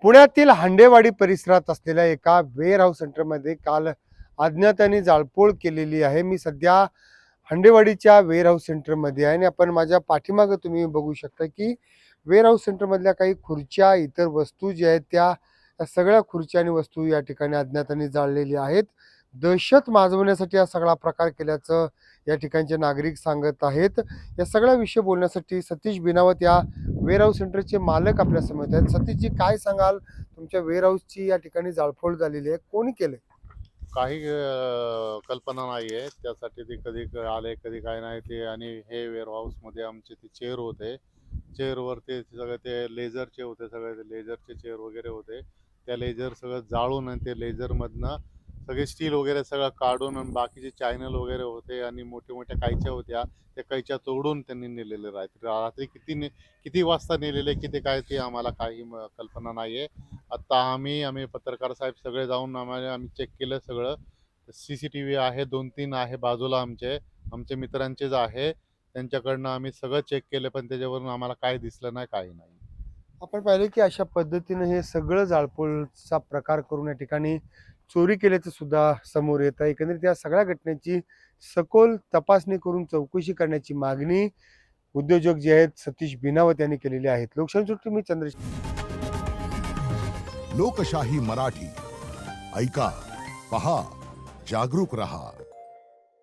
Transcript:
पुण्यातील हांडेवाडी परिसरात असलेल्या एका वेअर हाऊस सेंटरमध्ये काल अज्ञातांनी जाळपोळ केलेली आहे. मी सध्या हांडेवाडीच्या वेअर हाऊस सेंटरमध्ये आहे आणि आपण माझ्या पाठीमागे तुम्ही बघू शकता की वेअर हाऊस सेंटरमधल्या काही खुर्च्या इतर वस्तू ज्या आहेत त्या सगळ्या खुर्च्या आणि वस्तू या ठिकाणी अज्ञातांनी जाळलेली आहेत. दहशत माजवण्यासाठी हा सगळा प्रकार केल्याचं या ठिकाणचे नागरिक सांगत आहेत. या सगळ्या विषय बोलण्यासाठी सतीश बिनावत या वेअर हाऊस सेंटरचे मालक आपल्या समोर आहेत. सतीशजी, काय सांगाल? तुमच्या वेअर हाऊसची या ठिकाणी जाळपोळ झालेली आहे, कोणी केले? काही कल्पना नाही आहे त्यासाठी. ते कधी आले कधी काय नाही ते. आणि हे वेअरहाऊसमध्ये आमचे ते चेअर होते. चेअरवर ते सगळे ते लेझरचे होते, सगळे ते लेझरचे चेअर वगैरे होते. त्या लेझर सगळं जाळून आणि ते लेझरमधनं सगळे स्टील वगैरे सगळं काढून आणि बाकीचे चॅनल वगैरे होते आणि मोठ्या मोठ्या कैच्या होत्या, त्या कैच्या तोडून त्यांनी नेलेले. रात्री किती वाजता नेलेले किती काय ते आम्हाला काही कल्पना नाही आहे. आत्ता आम्ही पत्रकार साहेब सगळे जाऊन आम्ही चेक केलं सगळं. CCTV आहे, 2-3 आहे बाजूला. आमचे मित्रांचेच आहे, त्यांच्याकडनं आम्ही सगळं चेक केलं, पण त्याच्यावरून आम्हाला काय दिसलं नाही, काही नाही. आपण पाहिले की अशा पद्धतीने हे सगळं जाळपोळचा प्रकार करून या ठिकाणी चोरी केल्याचं सुद्धा समोर येत आहे. एकंदरीत या सगळ्या घटनेची सखोल तपासणी करून चौकशी करण्याची मागणी उद्योजक जे आहेत सतीश बिनावत यांनी केलेली आहे. लोकशाही मी चंद्रशेखर. लोकशाही मराठी ऐका, पहा, जागरूक रहा.